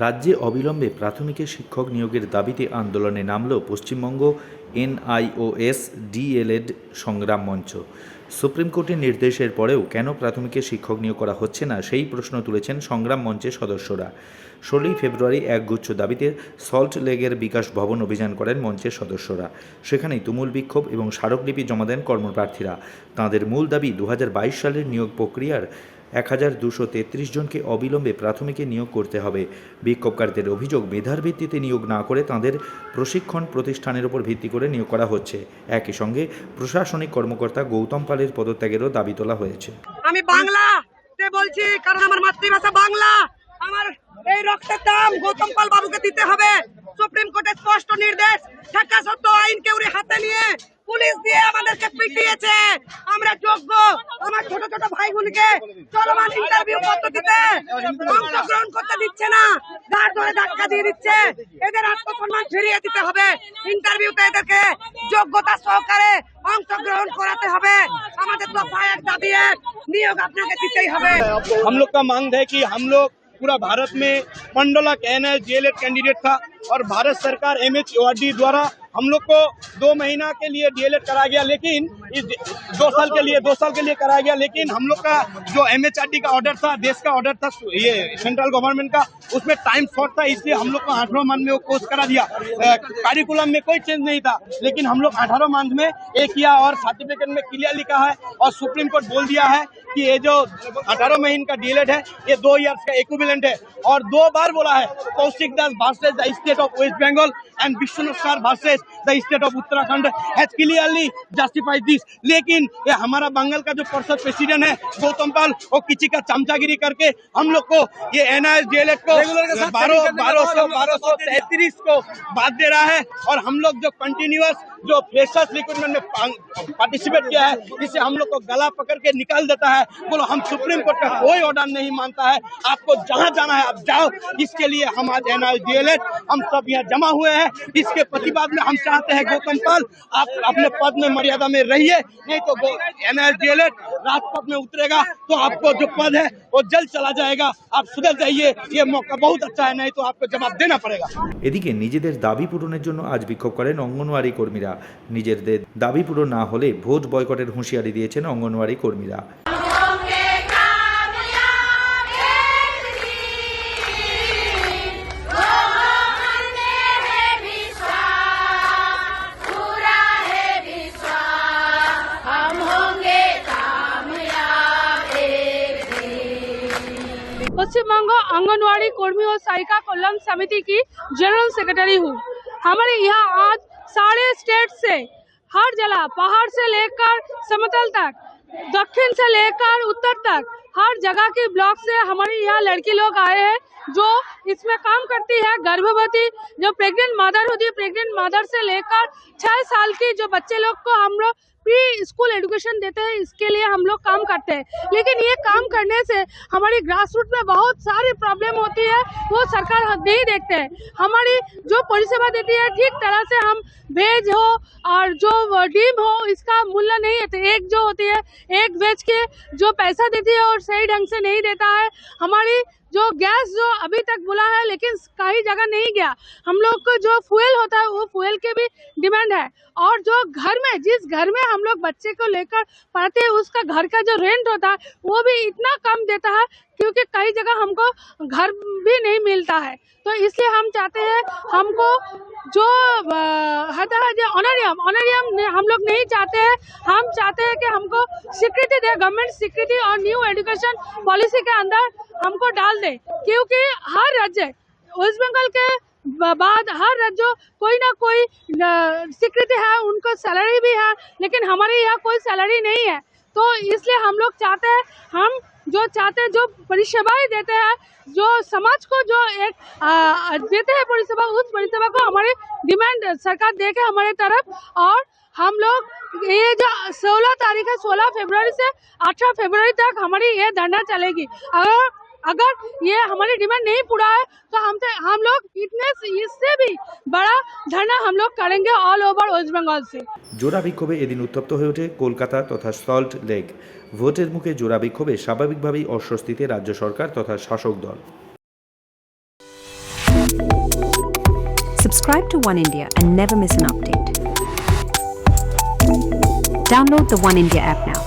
রাজ্যে অবিলম্বে প্রাথমিকে শিক্ষক নিয়োগের দাবিতে আন্দোলনে নামল পশ্চিমবঙ্গ এনআইওএস ডিএলএড সংগ্রাম মঞ্চ। সুপ্রিম কোর্টের নির্দেশের পরেও কেন প্রাথমিকে শিক্ষক নিয়োগ করা হচ্ছে না সেই প্রশ্ন তুলেছেন সংগ্রাম মঞ্চের সদস্যরা। 16 ফেব্রুয়ারি একগুচ্ছ দাবিতে সল্ট লেকের বিকাশ ভবন অভিযান করেন মঞ্চের সদস্যরা। সেখানেই তুমুল বিক্ষোভ এবং স্মারকলিপি জমা দেন কর্মপ্রার্থীরা। তাঁদের মূল দাবি 2022 সালের নিয়োগ প্রক্রিয়ার 1233 জনকে অবিলম্বে প্রাথমিকে নিয়োগ করতে হবে। বিক্ষোভকারীদের অভিযোগ, মেধার ভিত্তিতে নিয়োগ না করে তাঁদের প্রশিক্ষণ প্রতিষ্ঠানের উপর ভিত্তি করে নিয়োগ করা হচ্ছে। একই সঙ্গে প্রশাসনিক কর্মকর্তা গৌতম পালের পদত্যাগেরও দাবি তোলা হয়েছে। আমি বাংলাতে বলছি, কারণ আমার মাতৃভাষা বাংলা। আমার এই রক্তের দাম গৌতম পাল বাবুকে দিতে হবে। সুপ্রিম কোর্টের স্পষ্ট নির্দেশ, ঢাকা সত্য আইনকে উড়ে হাতে নিয়ে পুলিশ দিয়ে আমাদেরকে পিটিয়েছে। আমরা যোগ্য, আমার ছোট ছোট ভাইগুলিকে চলমান ইন্টারভিউ পদ্ধতিতে অংশগ্রহণ করতে দিচ্ছে না, ঘাড় ধরে ধাক্কা দিয়ে দিচ্ছে। এদের আত্মসম্মান ফিরিয়ে দিতে হবে। ইন্টারভিউতে এদেরকে যোগ্যতা সহকারে অংশগ্রহণ করাতে হবে। আমাদের দফা এক, দাবি এক, নিয়োগ আপনাকে দিতেই হবে। हम लोग का मांग है कि हम लोग पूरा भारत में 15 लाख एनआईएस डीएलएड कैंडिडेट था और भारत सरकार एमएचओआरडी द्वारा हम लोग को 2 महीना के लिए डीएलएड कराया गया, लेकिन इस 2 साल के लिए कराया गया। लेकिन हम लोग का जो एमएचआरडी का ऑर्डर था, देश का ऑर्डर था, ये सेंट्रल गवर्नमेंट का, उसमें टाइम शॉर्ट था, इसलिए हम लोग को 18 मंथ में वो कोर्स करा दिया। करिकुलम में कोई चेंज नहीं था, लेकिन हम लोग 18 मंथ में एक किया और सर्टिफिकेट में क्लियर लिखा है और सुप्रीम कोर्ट बोल दिया है कि ये जो 18 महीने का डीएलएड है ये 2 ईयर्स का इक्विवेलेंट है। और 2 बार बोला है, Kaushik Das versus the state of West Bengal and Vishwanath sir versus the state of Uttarakhand has clearly justified this. लेकिन ये हमारा बंगाल का जो पर्षद प्रेसिडेंट है गौतम पाल, वो किसी का चमचागिरी करके हम लोग को ये एनआईएस डीएलएड को 1233 को बात दे रहा है। और हम लोग जो कंटिन्यूअस जो फ्रेशर्स रिक्रूटमेंट में पार्टिसिपेट किया है, इसे हम लोग को गला पकड़ के निकाल देता है। बोलो हम सुप्रीम कोर्ट का कोई ऑर्डर नहीं मानता है, आपको जहां जाना है आप जाओ। इसके लिए हम आज एनआईएस डीएलएड हम सब यहाँ जमा हुए हैं। इसके प्रतिवाद में हम चाहते हैं गौतम पाल आप अपने पद में मर्यादा में रहिए, नहीं तो एनआईएस डीएलएड राजपथ में उतरेगा तो आपको जो पद है वो जल्द चला जाएगा। आप सुधर जाइए, ये मौका बहुत अच्छा है, नहीं तो आपको जवाब देना पड़ेगा। এদিকে নিজেদের দাবি পূরণের জন্য আজ বিক্ষোভ করেন অঙ্গনওয়াড়ি কর্মীরা। নিজেদের দাবি পূরণ না হলে ভোট বয়কটের হুঁশিয়ারি দিয়েছেন অঙ্গনওয়াড়ি কর্মীরা। पश्चिम बंग आंगनवाड़ी कर्मी और सहायिका कल्याण समिति की जनरल सेक्रेटरी हूँ। हमारे यहाँ आज सारे स्टेट से हर जिला, पहाड़ से लेकर समतल तक, दक्षिण से लेकर उत्तर तक, हर जगह के ब्लॉक से हमारे यहाँ लड़की लोग आए हैं जो इसमें काम करती है। गर्भवती जो प्रेग्नेंट मदर होती है, प्रेग्नेंट मदर से लेकर 6 साल की जो बच्चे लोग को हम लोग प्री स्कूल एजुकेशन देते हैं, इसके लिए हम लोग काम करते हैं। लेकिन ये काम करने से हमारी ग्रास रूट में बहुत सारी प्रॉब्लम होती है, वो सरकार नहीं देखते हैं। हमारी जो परिसेवा देती है ठीक तरह से हम वेज हो और जो डीम हो इसका मूल्य नहीं है। एक जो होती है एक वेज के जो पैसा देती है और सही ढंग से नहीं देता है। हमारी जो गैस जो अभी तक बोला है लेकिन कई जगह नहीं गया। हम लोग को जो फ्यूल होता है वो फ्यूल के भी डिमांड है। और जो घर में जिस घर में हम लोग बच्चे को लेकर पढ़ते हैं उसका घर का जो रेंट होता है वो भी इतना कम देता है, क्योंकि कई जगह हमको घर भी नहीं मिलता है। तो इसलिए हम चाहते हैं हमको जो होता है जो ऑनरियम हम लोग नहीं चाहते हैं। हम चाहते हैं कि हमको स्वीकृति दे, गवर्नमेंट स्वीकृति और न्यू एजुकेशन पॉलिसी के अंदर हमको डाल दे, क्योंकि हर राज्य वेस्ट बंगाल के बाद हर राज्य कोई ना कोई स्वीकृति है, उनको सैलरी भी है, लेकिन हमारे यहाँ कोई सैलरी नहीं है। तो इसलिए हम लोग चाहते हैं जो परिसेवाएं देते हैं, जो समाज को जो एक देते हैं परिसेवा, उस परिसेवा को हमारी डिमांड सरकार दे के हमारे तरफ। और हम लोग ये जो 16 तारीख है, 16 फरवरी से 18 फरवरी तक हमारी ये धरना चलेगी। अगर ये हमारी डिमांड नहीं पूरा है तो हम लोग इससे भी बड़ा धरना हम लोग करेंगे ऑल ओवर वेस्ट बंगाल से। জোড়া বিক্ষোভে এদিন উত্তপ্ত হয়ে ওঠে কলকাতা তথা সল্ট লেক। ভোটের মুখে জোড়া বিক্ষোভে স্বাভাবিকভাবেই অস্বস্তিতে রাজ্য সরকার তথা শাসক দল। Subscribe to One India and never miss an update. Download the One India app now.